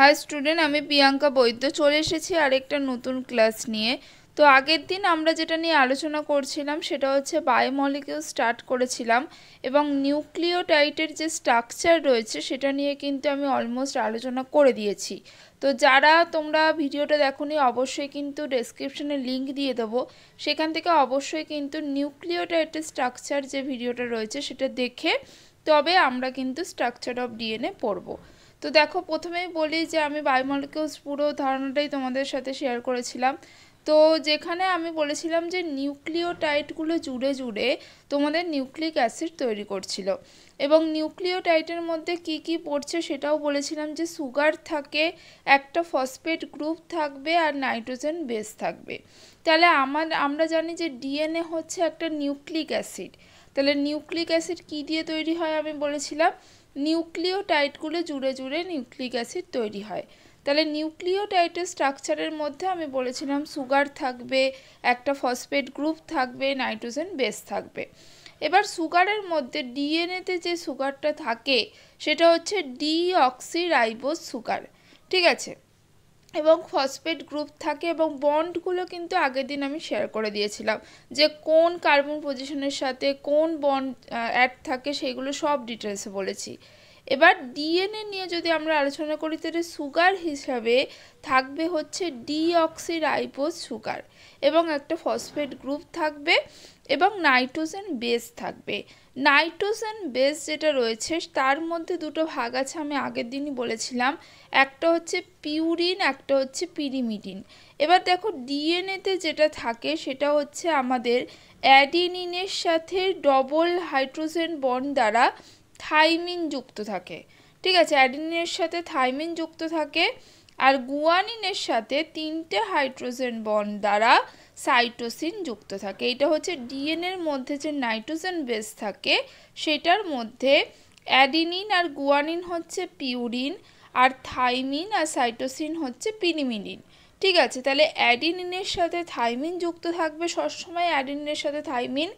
Hi student আমি প্রিয়াঙ্কা বৈদ্য চলে এসেছি আরেকটা নতুন ক্লাস নিয়ে। তো আগের দিন আমরা যেটা নিয়ে আলোচনা করছিলাম সেটা হচ্ছে বায়োমলিকিউল স্টার্ট করেছিলাম এবং নিউক্লিওটাইডের যে স্ট্রাকচার রয়েছে সেটা নিয়ে কিন্তু আমি অলমোস্ট আলোচনা করে দিয়েছি। তো যারা তোমরা ভিডিওটা দেখোনি অবশ্যই কিন্তু ডেসক্রিপশনে লিংক দিয়ে দেবো, সেখান থেকে অবশ্যই কিন্তু নিউক্লিওটাইডের স্ট্রাকচার যে ভিডিওটা রয়েছে সেটা দেখে তবে আমরা কিন্তু স্ট্রাকচার অফ ডিএনএ পড়বো। তো দেখো প্রথমেই বলি যে আমি বায়োমলিকিউলস পুরো ধারণাটাই তোমাদের সাথে শেয়ার করেছিলাম। তো যেখানে আমি বলেছিলাম যে নিউক্লিওটাইডগুলো জুড়ে জুড়ে তোমাদের নিউক্লিক অ্যাসিড তৈরি করছিল এবং নিউক্লিওটাইডের মধ্যে কি কি পড়ছে সেটাও বলেছিলাম যে সুগার থাকে, একটা ফসফেট গ্রুপ থাকবে আর নাইট্রোজেন বেস থাকবে। তাহলে আমরা জানি যে ডিএনএ হচ্ছে একটা নিউক্লিক অ্যাসিড। তাহলে নিউক্লিক অ্যাসিড কী দিয়ে তৈরি হয় আমি বলেছিলাম নিউক্লিওটাইডগুলো জুড়ে জুড়ে নিউক্লিক অ্যাসিড তৈরি হয়। তাহলে নিউক্লিওটাইডের স্ট্রাকচারের মধ্যে আমি বলেছিলাম সুগার থাকবে, একটা ফসফেট গ্রুপ থাকবে, নাইট্রোজেন বেস থাকবে। এবার সুগারের মধ্যে ডিএনএতে যে সুগারটা থাকে সেটা হচ্ছে ডিঅক্সিরাইবোজ সুগার, ঠিক আছে, এবং ফসফেট গ্রুপ থাকে এবং বন্ডগুলো কিন্তু আগের দিন আমি শেয়ার করে দিয়েছিলাম যে কোন কার্বন পজিশনের সাথে কোন বন্ড অ্যাড থাকে সেইগুলো সব ডিটেলসে বলেছি। এবার ডিএনএ নিয়ে যদি আমরা আলোচনা করি তাহলে সুগার হিসাবে থাকবে হচ্ছে ডিঅক্সিরাইবোজ সুগার এবং একটা ফসফেট গ্রুপ থাকবে এবং নাইট্রোজেন বেস থাকবে। নাইট্রোজেন বেস যেটা রয়েছে তার মধ্যে দুটো ভাগ আছে, আমি আগের দিনই বলেছিলাম, একটা হচ্ছে পিউরিন, একটা হচ্ছে পিরিমিডিন। এবার দেখো ডিএনএতে যেটা থাকে সেটা হচ্ছে আমাদের অ্যাডিনিনের সাথে ডবল হাইড্রোজেন বন্ড দ্বারা থাইমিন যুক্ত থাকে, ঠিক আছে, অ্যাডিনিনের সাথে থাইমিন যুক্ত থাকে আর গুয়ানিনের সাথে 3টে হাইড্রোজেন বন্ড দ্বারা সাইটোসিন যুক্ত থাকে। এটা হচ্ছে ডিএনএর মধ্যে যে নাইট্রোজেন বেস থাকে সেটার মধ্যে অ্যাডিনিন আর গুয়ানিন হচ্ছে পিউরিন আর থাইমিন আর সাইটোসিন হচ্ছে পিরিমিডিন, ঠিক আছে। তাহলে অ্যাডিনিনের সাথে থাইমিন যুক্ত থাকবে সবসময়, অ্যাডিনিনের সাথে থাইমিন,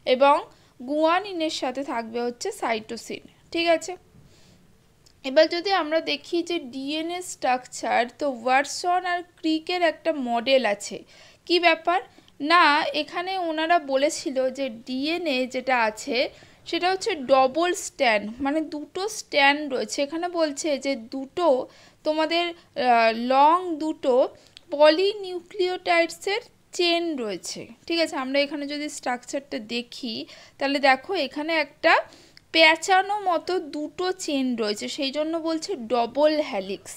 এবং গুয়ানিনের সাথে থাকবে হচ্ছে সাইটোসিন, ঠিক আছে। এবার যদি আমরা দেখি যে ডিএনএ স্ট্রাকচার, তো ওয়াটসন আর ক্রিকের একটা মডেল আছে। কি ব্যাপার না, এখানে ওনারা বলেছিল যে ডিএনএ যেটা আছে সেটা হচ্ছে ডবল স্ট্যান্ড, মানে দুটো স্ট্যান্ড রয়েছে। এখানে বলছে যে দুটো তোমাদের লং দুটো পলিনিউক্লিওটাইডসের চেন রয়েছে, ঠিক আছে। আমরা এখানে যদি স্ট্রাকচারটা দেখি তাহলে দেখো এখানে একটা পেঁচানো মতো দুটো চেন রয়েছে, সেই জন্য বলছে ডবল হ্যালিক্স।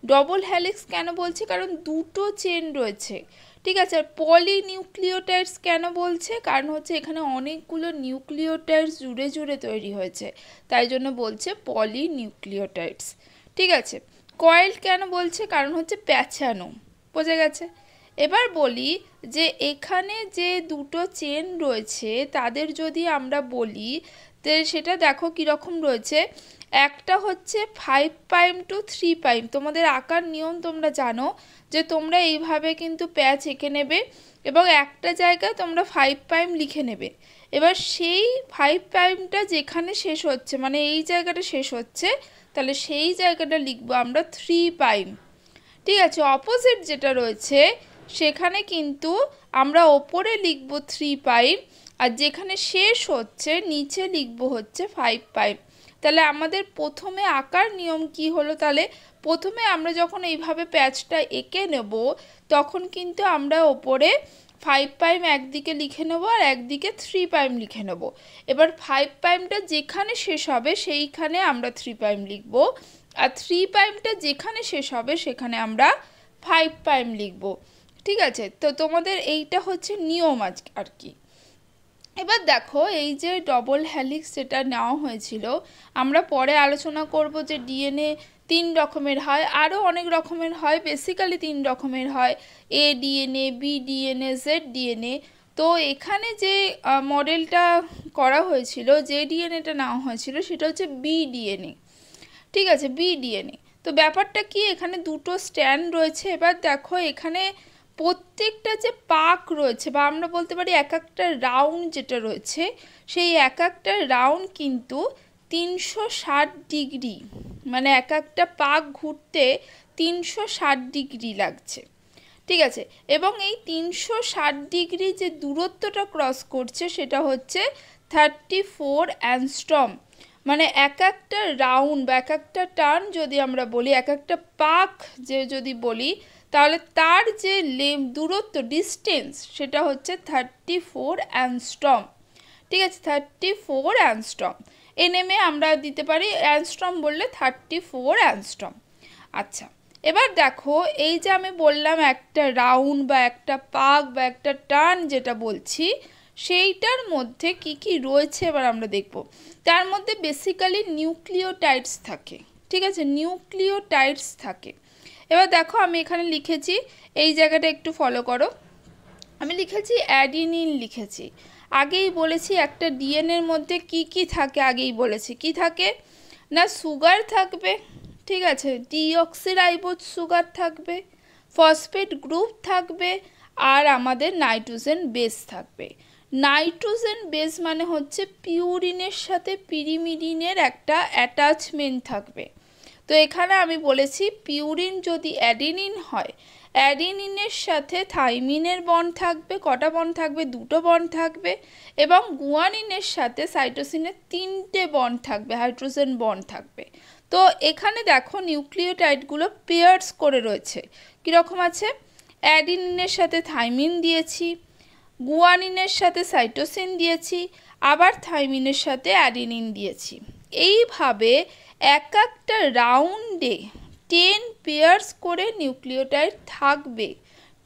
ডবল হ্যালিক্স কেন বলছে, কারণ দুটো চেন রয়েছে, ঠিক আছে। আর পলিনিউক্লিওটাইডস কেন বলছে, কারণ হচ্ছে এখানে অনেকগুলো নিউক্লিওটাইডস জুড়ে জুড়ে তৈরি হয়েছে, তাই জন্য বলছে পলিনিউক্লিওটাইডস, ঠিক আছে। কয়েল কেন বলছে, কারণ হচ্ছে পেঁচানো, বোঝা গেছে। এবার বলি যে এখানে যে দুটো চেন রয়েছে তাদের যদি আমরা বলি তো সেটা দেখো কীরকম রয়েছে। একটা হচ্ছে 5' to 3', তোমাদের আঁকার নিয়ম তোমরা জানো যে তোমরা এইভাবে কিন্তু প্যাচ এঁকে নেবে এবং একটা জায়গায় তোমরা 5' লিখে নেবে। এবার সেই 5'টা যেখানে শেষ হচ্ছে, মানে এই জায়গাটা শেষ হচ্ছে, তাহলে সেই জায়গাটা লিখবো আমরা 3', ঠিক আছে। অপোজিট যেটা রয়েছে সেখানে কিন্তু আমরা ওপরে লিখব 3', আর যেখানে শেষ হচ্ছে নিচে লিখব হচ্ছে 5'। তাহলে আমাদের প্রথমে আঁকার নিয়ম কি হলো, তাহলে প্রথমে আমরা যখন এইভাবে প্যাচটা এঁকে নেব তখন কিন্তু আমরা ওপরে 5' একদিকে লিখে নেব আর একদিকে 3' লিখে নেব। এবার 5'টা যেখানে শেষ হবে সেইখানে আমরা 3' লিখব, আর 3'টা যেখানে শেষ হবে সেখানে আমরা 5' লিখব, ঠিক আছে। তো তোমাদের এইটা হচ্ছে নিয়ম আর কি। এবার দেখো এই যে ডবল হ্যালিক্স যেটা নেওয়া হয়েছিল, আমরা পরে আলোচনা করব যে ডিএনএ 3 রকমের হয়, আরও অনেক রকমের হয়, বেসিক্যালি 3 রকমের হয়, A DNA, B DNA, Z DNA. তো এখানে যে মডেলটা করা হয়েছিল, যে ডিএনএটা নেওয়া হয়েছিল সেটা হচ্ছে বি ডিএনএ, ঠিক আছে, বি ডিএনএ। তো ব্যাপারটা কি, এখানে দুটো স্ট্যান্ড রয়েছে। এবার দেখো এখানে প্রত্যেকটা যে পাক রয়েছে বা আমরা বলতে পারি এক একটা রাউন্ড যেটা রয়েছে সেই এক একটা রাউন্ড কিন্তু 360 ডিগ্রি, মানে এক একটা পাক ঘুরতে 360 ডিগ্রি লাগছে, ঠিক আছে। এবং এই 360 ডিগ্রি যে দূরত্বটা ক্রস করছে সেটা হচ্ছে 34 অ্যাংস্ট্রম। মানে এক একটা রাউন্ড বা এক একটা টার্ন যদি আমরা বলি, এক একটা পাক যে যদি বলি, তাহলে তার যে দূরত্ব ডিস্টেন্স সেটা হচ্ছে 34 অ্যাংস্ট্রম, ঠিক আছে। 34 অ্যাংস্ট্রম এনএমে আমরা দিতে পারি, অ্যাংস্ট্রম বললে 34 অ্যাংস্ট্রম। আচ্ছা, এবার দেখো এই যে আমি বললাম একটা রাউন্ড বা একটা পাক বা একটা টার্ন যেটা বলছি, সেইটার মধ্যে কি কি রয়েছে এবার আমরা দেখব। তার মধ্যে বেসিক্যালি নিউক্লিওটাইডস থাকে, ঠিক আছে, নিউক্লিওটাইডস থাকে। এবার দেখো আমি এখানে লিখেছি, এই জায়গাটা একটু ফলো করো, আমি লিখেছি অ্যাডিনিন লিখেছি। আগেই বলেছি একটা ডিএনএর মধ্যে কি কি থাকে, আগেই বলেছি কি থাকে না, সুগার থাকবে, ঠিক আছে, ডিঅক্সিরাইবোজ সুগার থাকবে, ফসফেট গ্রুপ থাকবে, আর আমাদের নাইট্রোজেন বেস থাকবে। নাইট্রোজেন বেস মানে হচ্ছে পিউরিনের সাথে পিরিমিডিনের একটা অ্যাটাচমেন্ট থাকবে। তো এখানে আমি বলেছি পিউরিন যদি অ্যাডিনিন হয়, অ্যাডিনিনের সাথে থাইমিনের বন্ড থাকবে, কটা বন্ড থাকবে, দুটো বন্ড থাকবে, এবং গুয়ানিনের সাথে সাইটোসিনের 3টে বন্ড থাকবে, হাইড্রোজেন বন্ড থাকবে। তো এখানে দেখো নিউক্লিওটাইডগুলো পেয়ার্স করে রয়েছে, কীরকম আছে, অ্যাডিনিনের সাথে থাইমিন দিয়েছি, গুয়ানিনের সাথে সাইটোসিন দিয়েছি, আবার থাইমিনের সাথে অ্যাডিনিন দিয়েছি। এইভাবে এক একটা রাউন্ডে 10 পেয়ার্স করে নিউক্লিওটাইড থাকবে,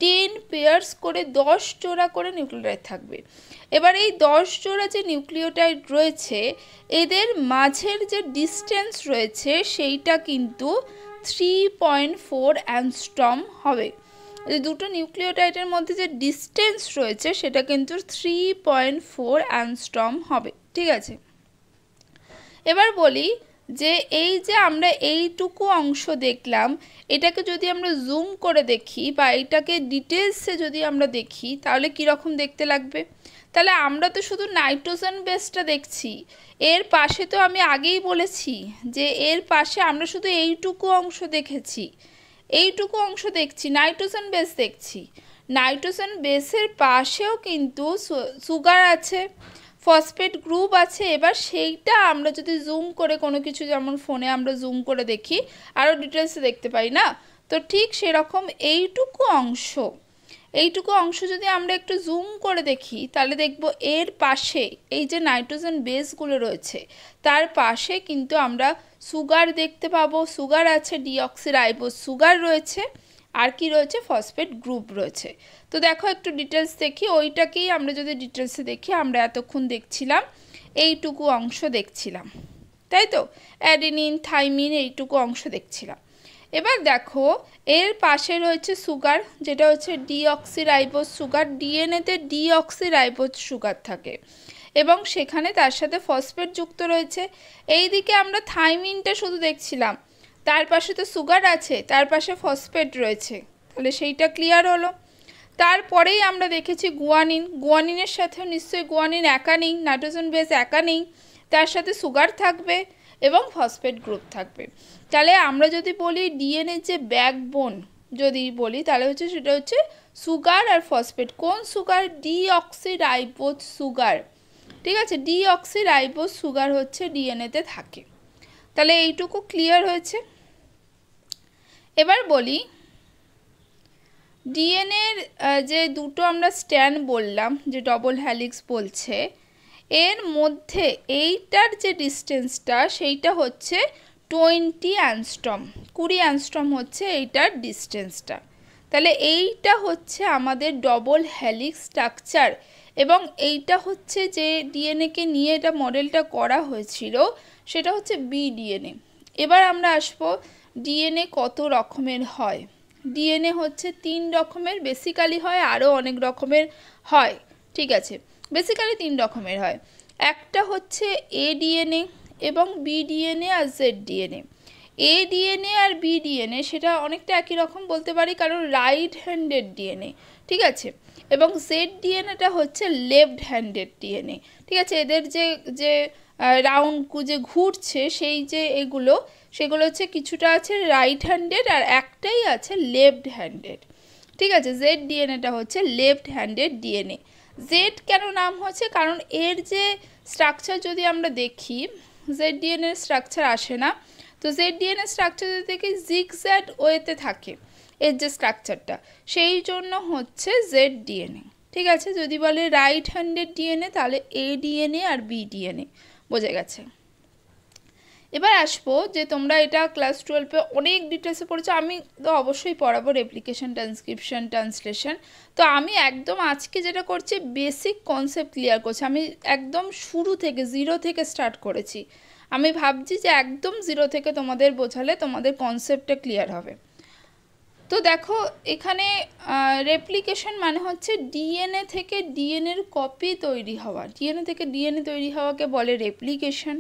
10 পেয়ার্স করে 10 জোড়া করে নিউক্লিওটাইড থাকবে। এবার এই 10 জোড়া যে নিউক্লিওটাইড রয়েছে এদের মাঝের যে ডিস্টেন্স রয়েছে সেইটা কিন্তু 3.4 অ্যাংস্ট্রম হবে। দুটো নিউক্লিওটাইডের মধ্যে যে ডিস্টেন্স রয়েছে সেটা কিন্তু 3.4 অ্যাংস্ট্রম হবে, ঠিক আছে। এবার বলি যে এই যে আমরা এইটুকু অংশ দেখলাম, এটাকে যদি আমরা জুম করে দেখি বা এটাকে ডিটেলসে যদি আমরা দেখি তাহলে কীরকম দেখতে লাগবে। তাহলে আমরা তো শুধু নাইট্রোজেন বেসটা দেখছি, এর পাশে তো আমি আগেই বলেছি যে এর পাশে আমরা শুধু এইটুকু অংশ দেখেছি, এইটুকু অংশ দেখছি, নাইট্রোজেন বেস দেখছি। নাইট্রোজেন বেসের পাশেও কিন্তু সুগার আছে, ফসফেট গ্রুপ আছে। এবার সেইটা আমরা যদি জুম করে কোনো কিছু, যেমন ফোনে আমরা জুম করে দেখি আরও ডিটেলসে দেখতে পাই না, তো ঠিক সেরকম এইটুকু অংশ যদি আমরা একটু জুম করে দেখি তাহলে দেখব এর পাশে এই যে নাইট্রোজেন বেসগুলো রয়েছে তার পাশে কিন্তু আমরা সুগার দেখতে পাবো, সুগার আছে, ডিঅক্সিরাইবোজ সুগার রয়েছে, আর কি রয়েছে, ফসফেট গ্রুপ রয়েছে। তো দেখো একটু ডিটেলস দেখি, ওইটাকেই আমরা যদি ডিটেলসে দেখি, আমরা এতক্ষণ দেখছিলাম এইটুকু অংশ দেখছিলাম, তাই তো, অ্যাডিনিন থাইমিন এইটুকু অংশ দেখছিলাম। এবার দেখো এর পাশে রয়েছে সুগার, যেটা হচ্ছে ডিঅক্সিরাইবোজ সুগার, ডিএনএতে ডিঅক্সিরাইবোজ সুগার থাকে এবং সেখানে তার সাথে ফসফেট যুক্ত রয়েছে। এই দিকে আমরা থাইমিনটা শুধু দেখছিলাম, তার পাশে তো সুগার আছে, তার পাশে ফসফেট রয়েছে, তাহলে সেইটা ক্লিয়ার হলো। তারপরেই আমরা দেখেছি গুয়ানিন, গুয়ানিনের সাথেও নিশ্চয়ই গুয়ানিন একা নেই, নাইট্রোজেন বেস একা নেই, তার সাথে সুগার থাকবে এবং ফসফেট গ্রুপ থাকবে। তাহলে আমরা যদি বলি ডিএনএ যে ব্যাকবোন যদি বলি তাহলে হচ্ছে সেটা হচ্ছে সুগার আর ফসফেট। কোন সুগার? ডিঅক্সিরাইবোজ সুগার, ঠিক আছে, ডিঅক্সিরাইবোজ সুগার হচ্ছে ডিএনএতে থাকে। তাহলে এইটুকু ক্লিয়ার হয়েছে। এবার বলি ডিএনএর যে দুটো আমরা স্ট্র্যান্ড বললাম যে ডবল হেলিক্স বলছে, এর মধ্যে এইটার যে ডিস্টেন্সটা সেইটা হচ্ছে 20 অ্যাংস্ট্রম, 20 অ্যাংস্ট্রম হচ্ছে এইটার ডিস্টেন্সটা। তাহলে এইটা হচ্ছে আমাদের ডবল হেলিক্স স্ট্রাকচার এবং এইটা হচ্ছে যে ডিএনএকে নিয়ে এটা মডেলটা করা হয়েছিল সেটা হচ্ছে বিডিএনএ। এবার আমরা আসবো ডিএনএ কত রকমের হয়। ডিএনএ হচ্ছে 3 রকমের, বেসিক্যালি হয় আরও অনেক রকমের হয়, ঠিক আছে, বেসিক্যালি 3 রকমের হয়। একটা হচ্ছে এ ডিএনএ এবং বি ডিএনএ আর জেড ডিএনএ। এ ডিএনএ আর বি ডিএনএ সেটা অনেকটা একই রকম বলতে পারি, কারণ রাইট হ্যান্ডেড ডিএনএ, ঠিক আছে। এবং জেড ডিএনএটা হচ্ছে লেফট হ্যান্ডেড ডিএনএ, ঠিক আছে। এদের যে যে রাউন্ড যে ঘুরছে সেই যে এগুলো, সেগুলো হচ্ছে কিছুটা আছে রাইট হ্যান্ডেড আর একটাই আছে লেফট হ্যান্ডেড, ঠিক আছে। জেড ডিএনএটা হচ্ছে লেফট হ্যান্ডেড ডিএনএ। জেড কেন নাম হচ্ছে, কারণ এর যে স্ট্রাকচার যদি আমরা দেখি, জেড ডিএনএর স্ট্রাকচার আসে না, তো জেড ডিএনএ স্ট্রাকচার যদি দেখি জিগজ্যাগ ওয়েতে থাকে এর যে স্ট্রাকচারটা, সেই জন্য হচ্ছে জেড ডিএনএ, ঠিক আছে। যদি বলে রাইট হ্যান্ডেড ডিএনএ তাহলে এ ডিএনএ আর বি ডিএনএ, বোঝা গেছে। এবার আসবো যে তোমরা এটা ক্লাস 12-এ অনেক ডিটেলসে পড়েছো, আমি তো অবশ্যই পড়াবো রেপ্লিকেশন, ট্রান্সক্রিপশন, ট্রান্সলেশন। তো আমি একদম আজকে যেটা করছি বেসিক কনসেপ্ট ক্লিয়ার করছি, আমি একদম শুরু থেকে জিরো থেকে স্টার্ট করেছি। আমি ভাবছি যে একদম জিরো থেকে তোমাদের বোঝালে তোমাদের কনসেপ্টটা ক্লিয়ার হবে। তো দেখো এখানে রেপ্লিকেশন মানে হচ্ছে ডিএনএ থেকে ডিএনএর কপি তৈরি হওয়া, ডিএনএ থেকে ডিএনএ তৈরি হওয়াকে বলে রেপ্লিকেশন।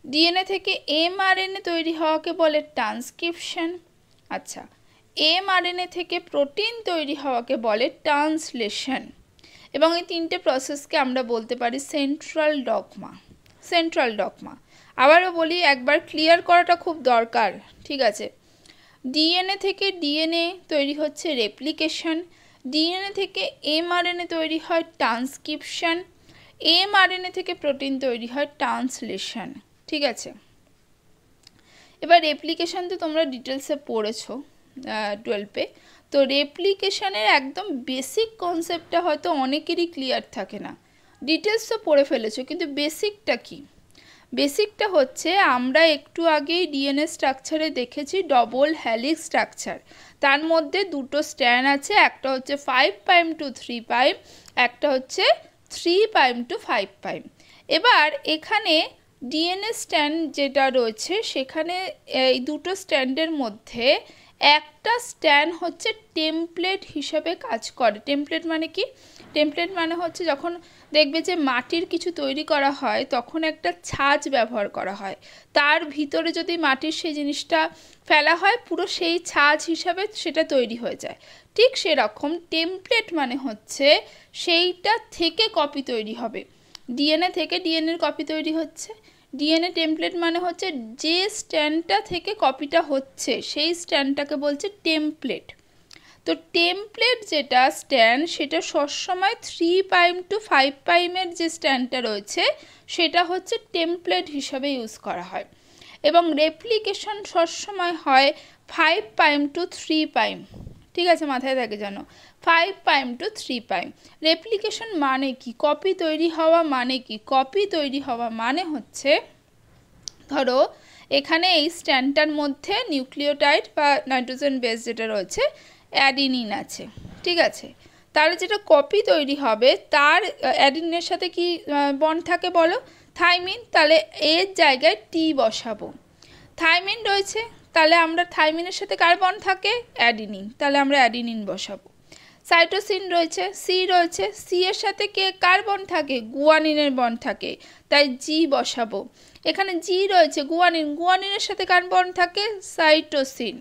ডিএনএ থেকে এমআরএনএ তৈরি হওয়াকে বলে ট্রান্সক্রিপশন। আচ্ছা, এমআরএনএ থেকে প্রোটিন তৈরি হওয়াকে বলে ট্রান্সলেশন। এবং এই তিনটে প্রসেসকে আমরা বলতে পারি সেন্ট্রাল ডগমা, সেন্ট্রাল ডগমা। আবারও বলি, একবার ক্লিয়ার করাটা খুব দরকার, ঠিক আছে। ডিএনএ থেকে ডিএনএ তৈরি হচ্ছে রেপ্লিকেশন, ডিএনএ থেকে এমআরএনএ তৈরি হয় ট্রান্সক্রিপশন, এমআরএনএ থেকে প্রোটিন তৈরি হয় ট্রান্সলেশন, ঠিক আছে। এবার রেপ্লিকেশন তো তোমরা ডিটেলসে পড়েছো 12-এ, তো রেপ্লিকেশনের একদম বেসিক কনসেপ্টটা হয়তো অনেকেরই ক্লিয়ার থাকে না। ডিটেলস তো পড়ে ফেলেছো, কিন্তু বেসিকটা কি? বেসিকটা হচ্ছে আমরা একটু আগেই ডিএনএ স্ট্রাকচারে দেখেছি ডবল হেলিক্স স্ট্রাকচার, তার মধ্যে দুটো স্ট্র্যান্ড আছে, একটা হচ্ছে 5 প্রাইম টু 3 প্রাইম, একটা হচ্ছে 3 প্রাইম টু 5 প্রাইম। এবার এখানে ডিএনএ স্ট্র্যান্ড যেটা রয়েছে সেখানে এই দুটো স্ট্র্যান্ডের মধ্যে একটা স্ট্র্যান্ড হচ্ছে টেমপ্লেট হিসাবে কাজ করে। টেমপ্লেট মানে কি? টেমপ্লেট মানে হচ্ছে যখন দেখবে যে মাটির কিছু তৈরি করা হয় তখন একটা ছাঁচ ব্যবহার করা হয়, তার ভিতরে যদি মাটির সেই জিনিসটা ফেলা হয় পুরো সেই ছাঁচ হিসাবে সেটা তৈরি হয়ে যায়। ঠিক সেরকম টেমপ্লেট মানে হচ্ছে সেইটা থেকে কপি তৈরি হবে, ডিএনএ থেকে ডিএনএর কপি তৈরি হচ্ছে। ডিএনএ টেমপ্লেট মানে হচ্ছে যে স্ট্যান্ডটা থেকে কপিটা হচ্ছে সেই স্ট্যান্ডটাকে বলছে টেমপ্লেট। তো টেমপ্লেট যেটা স্ট্যান্ড সেটা সবসময় 3 প্রাইম টু 5 প্রাইমের যে স্ট্যান্ডটা রয়েছে সেটা হচ্ছে টেমপ্লেট হিসাবে ইউজ করা হয়। এবং রেপ্লিকেশন সবসময় হয় 5 প্রাইম টু 3 প্রাইম, ঠিক আছে, মাথায় থাকে যেন 5 প্রাইম টু 3 প্রাইম। রেপ্লিকেশন মানে কি? কপি তৈরি হওয়া মানে কি? কপি তৈরি হওয়া মানে হচ্ছে ধরো এখানে এই স্ট্যান্ডটার মধ্যে নিউক্লিওটাইড বা নাইট্রোজেন বেস যেটা রয়েছে অ্যাডিনিন আছে, ঠিক আছে। তাহলে যেটা কপি তৈরি হবে তার অ্যাডিনিনের সাথে কি বন্ড থাকে বলো? থাইমিন। তাহলে এর জায়গায় টি বসাবো। থাইমিন রয়েছে, তাহলে আমরা থাইমিনের সাথে কার বন্ড থাকে? অ্যাডিনিন, তাহলে আমরা অ্যাডিনিন বসাবো। সাইটোসিন রয়েছে, সি রয়েছে, সি এর সাথে কার বন্ড থাকে? গুয়ানিনের বন্ড থাকে, তাই জি বসাবো। এখানে জি রয়েছে, গুয়ানিন, গুয়ানিনের সাথে কার বন্ড থাকে? সাইটোসিন,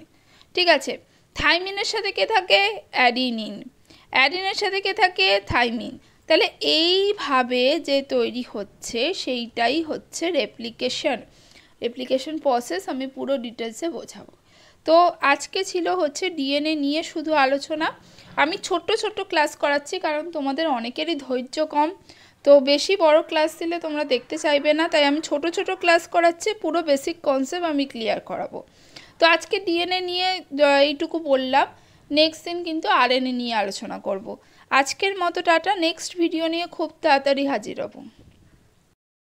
ঠিক আছে। থাইমিনের সাথে কে থাকে? অ্যাডিনিন, অ্যাডিনের সাথে কে থাকে? থাইমিন। তাহলে এইভাবে যে তৈরি হচ্ছে সেইটাই হচ্ছে রেপ্লিকেশন। রেপ্লিকেশন প্রসেস আমি পুরো ডিটেলসে বোঝাবো। তো আজকে ছিল হচ্ছে ডিএনএ নিয়ে শুধু আলোচনা। আমি ছোট্ট ছোট্ট ক্লাস করাচ্ছি কারণ তোমাদের অনেকেরই ধৈর্য কম, তো বেশি বড় ক্লাস দিলে তোমরা দেখতে চাইবে না, তাই আমি ছোট ছোট ক্লাস করাচ্ছি, পুরো বেসিক কনসেপ্ট আমি ক্লিয়ার করাবো। তো আজকে ডিএনএ নিয়ে এইটুকু বললাম, নেক্সট দিন কিন্তু আরএনএ নিয়ে আলোচনা করব। আজকের মতো টাটা, নেক্সট ভিডিও নিয়ে খুব তাড়াতাড়ি হাজির হব।